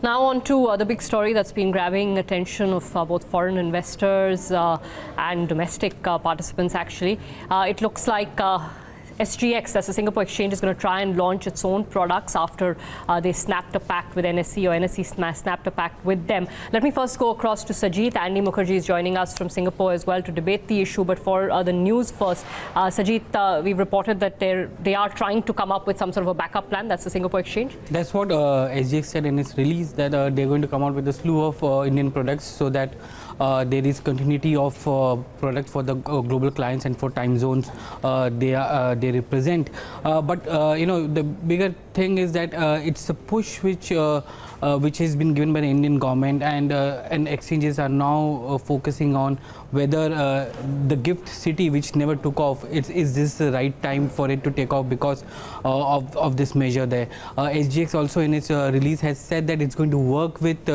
Now on to the big story that's been grabbing attention of both foreign investors and domestic participants, actually. It looks like SGX, that's the Singapore exchange, is going to try and launch its own products after they snapped a pact with NSE, or NSE snapped a pact with them. Let me first go across to Sajid. Andy Mukherjee is joining us from Singapore as well to debate the issue. But for the news first, Sajid, we've reported that they are trying to come up with some sort of a backup plan. That's the Singapore exchange. That's what SGX said in its release, that they're going to come out with a slew of Indian products so that there is continuity of products for the global clients and for time zones they represent. But the bigger thing is that it's a push which has been given by the Indian government, and exchanges are now focusing on whether the gift city, which never took off, is this the right time for it to take off because of this measure there. SGX also in its release has said that it's going to work with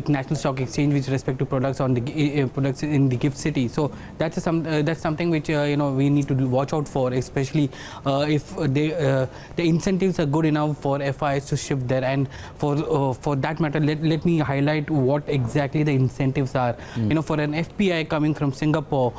National Stock Exchange with respect to products on the products in the gift city. So that's something which we need to watch out for, especially if the incentives are good enough for FIs to shift there. And for that matter, let me highlight what exactly the incentives are. For an FPI coming from Singapore,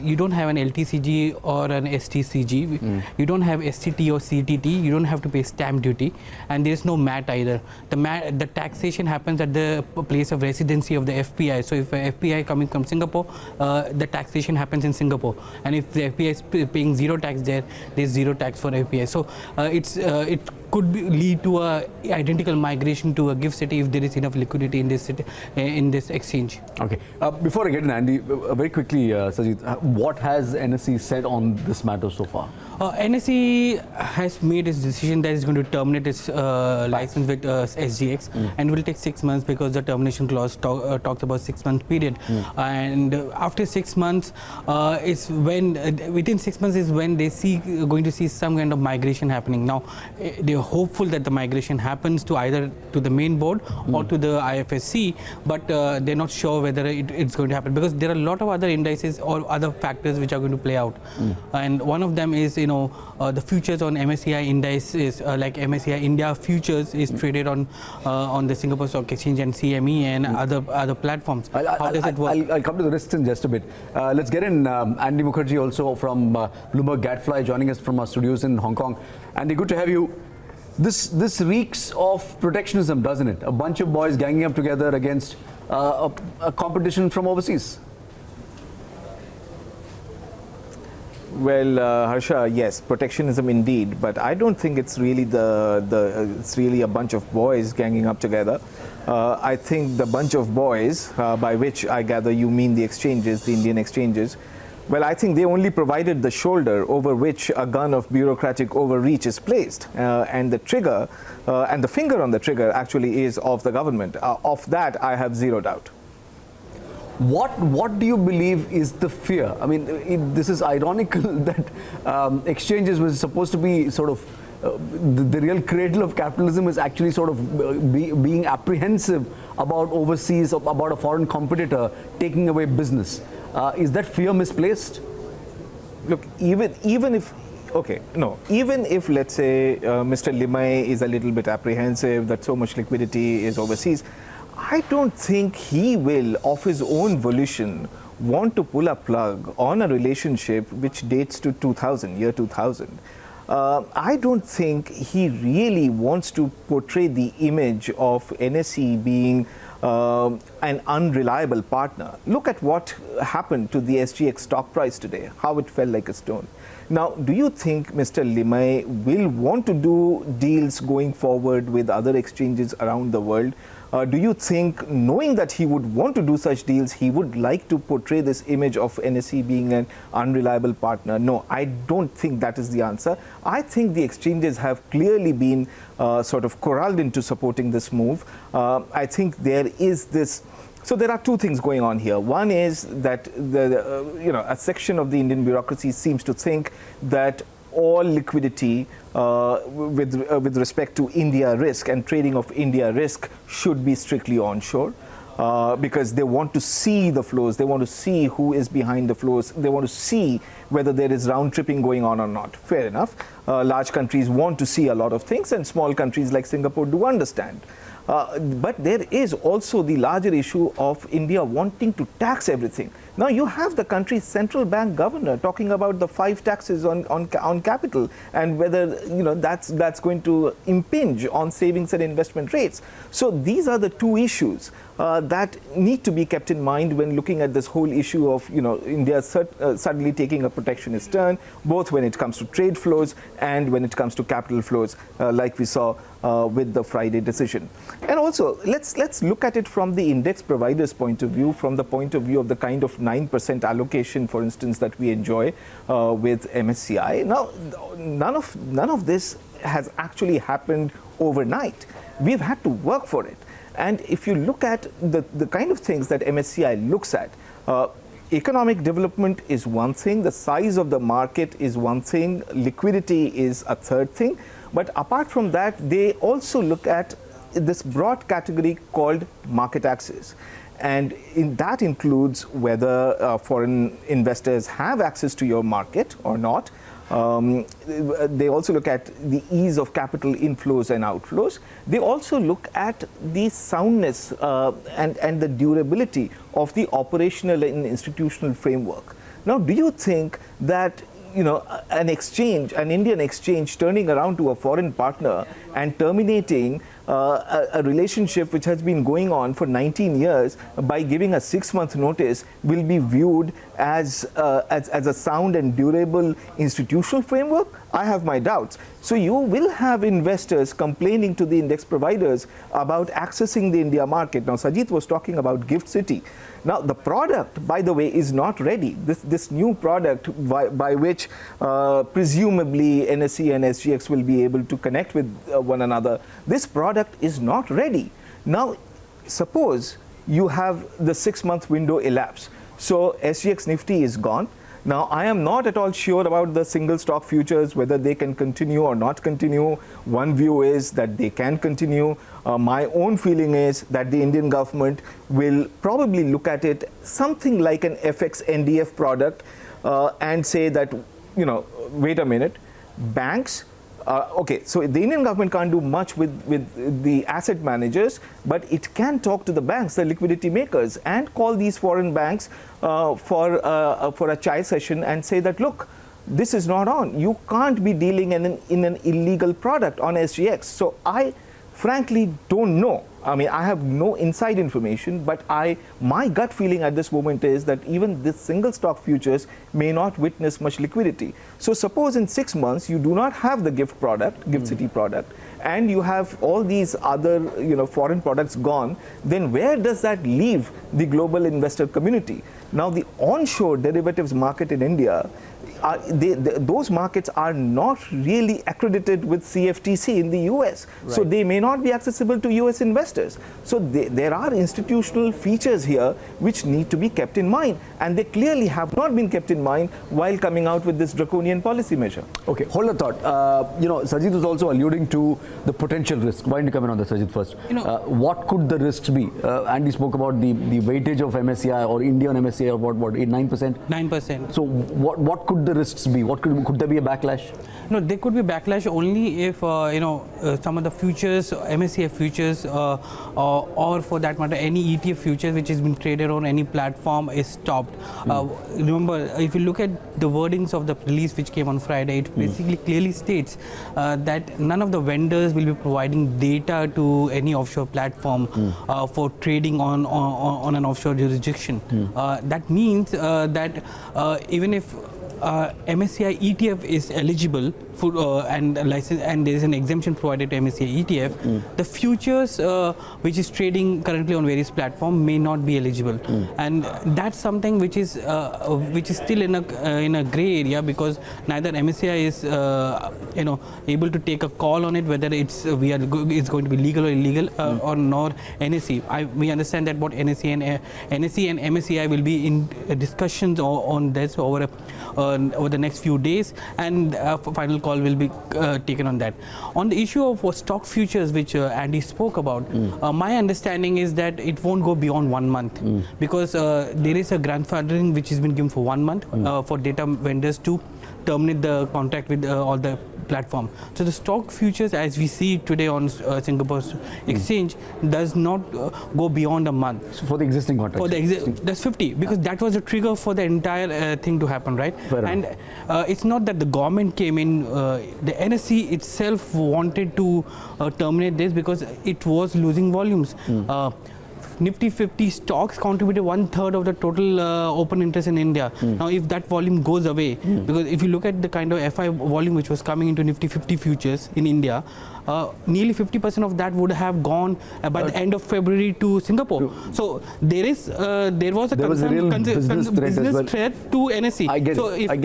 you don't have an LTCG or an STCG. You don't have STT or CTT. You don't have to pay stamp duty, and there is no MAT either. The taxation happens at the place of residency of the FPI. So if a FPI coming from Singapore, the taxation happens in Singapore, and if the FPI is paying zero tax there, there's zero tax for FPI. So it could lead to a identical migration to a gift city if there is enough liquidity in this city, in this exchange. Okay. Before I get in, Andy, very quickly, Sajid, what has NSE said on this matter so far? NSE has made its decision that it's going to terminate its license with SGX, and will take 6 months because the termination clause talks about 6 month period. And after 6 months, within 6 months is when they going to see some kind of migration happening. Now, they're hopeful that the migration happens to either to the main board or to the IFSC, but they're not sure whether it's going to happen because there are a lot of other indices or other factors which are going to play out. And one of them is the futures on MSCI indices, like MSCI India futures is traded on the Singapore Stock Exchange and CME and other platforms. How does it work? I'll come to the risks in just a bit. Let's get in Andy Mukherjee also from Bloomberg Gadfly, joining us from our studios in Hong Kong. Andy, good to have you. This reeks of protectionism, doesn't it? A bunch of boys ganging up together against a competition from overseas. Well, Harsha, yes, protectionism indeed, but I don't think it's really it's really a bunch of boys ganging up together. I think the bunch of boys, by which I gather you mean the exchanges, the Indian exchanges, well, I think they only provided the shoulder over which a gun of bureaucratic overreach is placed, and the trigger and the finger on the trigger actually is of the government. Of that, I have zero doubt. What do you believe is the fear? I mean, this is ironical that exchanges was supposed to be sort of the real cradle of capitalism is actually sort of being apprehensive about overseas, about a foreign competitor taking away business. Is that fear misplaced? Look, even if let's say Mr. Limay is a little bit apprehensive that so much liquidity is overseas, I don't think he will, of his own volition, want to pull a plug on a relationship which dates to year 2000. I don't think he really wants to portray the image of NSE being an unreliable partner. Look at what happened to the SGX stock price today, how it fell like a stone. Now, do you think Mr. Limay will want to do deals going forward with other exchanges around the world? Do you think, knowing that he would want to do such deals, he would like to portray this image of NSE being an unreliable partner? No, I don't think that is the answer. I think the exchanges have clearly been sort of corralled into supporting this move. I think there is this. So there are two things going on here. One is that a section of the Indian bureaucracy seems to think that all liquidity with respect to India risk and trading of India risk should be strictly onshore. because they want to see the flows, they want to see who is behind the flows, they want to see whether there is round tripping going on or not. Fair enough. Large countries want to see a lot of things, and small countries like Singapore do understand. But there is also the larger issue of India wanting to tax everything. Now you have the country's central bank governor talking about the 5 taxes on capital, and whether that's going to impinge on savings and investment rates. So these are the two issues that need to be kept in mind when looking at this whole issue of India suddenly taking a protectionist turn, both when it comes to trade flows and when it comes to capital flows, like we saw with the Friday decision. And also, let's look at it from the index provider's point of view, from the point of view of the kind of 9% allocation, for instance, that we enjoy with MSCI. Now, none of this has actually happened overnight. We've had to work for it. And if you look at the kind of things that MSCI looks at, economic development is one thing, the size of the market is one thing, liquidity is a third thing. But apart from that, they also look at this broad category called market access. And that includes whether foreign investors have access to your market or not. They also look at the ease of capital inflows and outflows. They also look at the soundness and the durability of the operational and institutional framework. Now, do you think that an Indian exchange turning around to a foreign partner and terminating a relationship which has been going on for 19 years by giving a 6-month notice will be viewed as a sound and durable institutional framework? I have my doubts. So you will have investors complaining to the index providers about accessing the India market. Now, Sajid was talking about Gift City. Now, the product, by the way, is not ready. This new product by which presumably NSE and SGX will be able to connect with one another, this product is not ready. Now, suppose you have the 6-month window elapse. So SGX Nifty is gone. Now, I am not at all sure about the single stock futures, whether they can continue or not continue. One view is that they can continue. My own feeling is that the Indian government will probably look at it something like an FX NDF product and say that, wait a minute, banks, okay, so the Indian government can't do much with the asset managers, but it can talk to the banks, the liquidity makers, and call these foreign banks for a chai session and say that, look, this is not on. You can't be dealing in an illegal product on SGX. So I frankly don't know. I mean, I have no inside information, but my gut feeling at this moment is that even this single stock futures may not witness much liquidity. So suppose in 6 months you do not have the Gift City product, and you have all these other foreign products gone, then where does that leave the global investor community? Now, the onshore derivatives market in India, those markets are not really accredited with CFTC in the US. Right. So they may not be accessible to US investors. So there are institutional features here which need to be kept in mind. And they clearly have not been kept in mind while coming out with this draconian policy measure. Okay, hold a thought. Sajid was also alluding to the potential risk. Why don't you come in on that, Sajid, first? What could the risks be? Andy spoke about the weightage of MSCI or India on MSCI of what 8-9%? 9%. So what could the risks be? What could there be a backlash? No, there could be backlash only if some of the futures, MSCI futures, or for that matter any ETF futures which has been traded on any platform is stopped. Remember, if you look at the wordings of the release which came on Friday, it basically clearly states that none of the vendors will be providing data to any offshore platform for trading on an offshore jurisdiction. That means that even if MSCI ETF is eligible for and license, and there is an exemption provided to MSCI ETF, the futures which is trading currently on various platforms may not be eligible, and that's something which is still in a gray area, because neither MSCI is able to take a call on it whether it's going to be legal or illegal, or nor NSE. We understand that both NSE and MSCI will be in discussions on this over the next few days, and final call will be taken on that. On the issue of stock futures, which Andy spoke about, my understanding is that it won't go beyond 1 month because there is a grandfathering which has been given for 1 month for data vendors to terminate the contract with all the platform. So the stock futures, as we see today on Singapore exchange, does not go beyond a month. So for the existing contract? For the that's 50, because that was the trigger for the entire thing to happen, right? And it's not that the government came in, the NSE itself wanted to terminate this because it was losing volumes. Nifty 50 stocks contributed 1/3 of the total open interest in India. Now, if that volume goes away, because if you look at the kind of FI volume which was coming into Nifty 50 futures in India, nearly 50% of that would have gone by the end of February to Singapore. So there was a business threat to NSE. I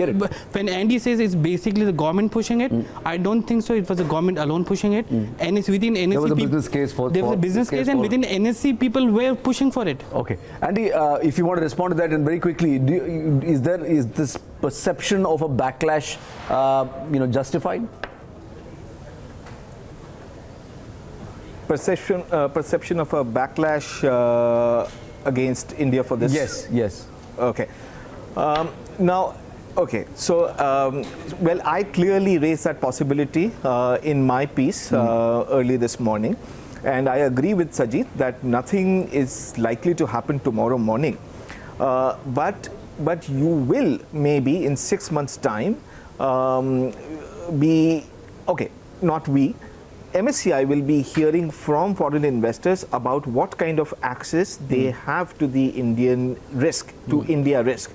get it. When Andy says it's basically the government pushing it, I don't think so. It was the government alone pushing it. And it's within NSE. There was a business case for there was a business case, and within NSE people were pushing for it. Okay, Andy, if you want to respond to that, and very quickly, is this perception of a backlash, justified? Perception of a backlash against India for this? Yes. Okay. Well, I clearly raised that possibility in my piece early this morning. And I agree with Sajid that nothing is likely to happen tomorrow morning. But you will maybe in 6 months' time MSCI will be hearing from foreign investors about what kind of access they have to the Indian risk, to India risk.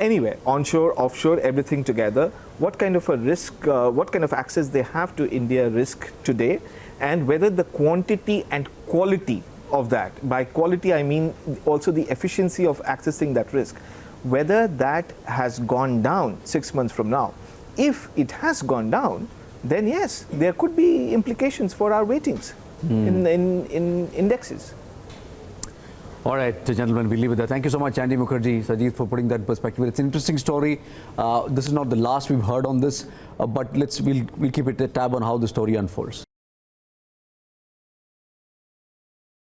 Anyway, onshore, offshore, everything together. What kind of a risk, what kind of access they have to India risk today, and whether the quantity and quality of that, by quality I mean also the efficiency of accessing that risk, whether that has gone down 6 months from now. If it has gone down, then yes, there could be implications for our weightings in indexes. All right, gentlemen, we'll leave it there. Thank you so much, Andy Mukherjee, Sajid, for putting that perspective. It's an interesting story. This is not the last we've heard on this, but we'll keep it a tab on how the story unfolds.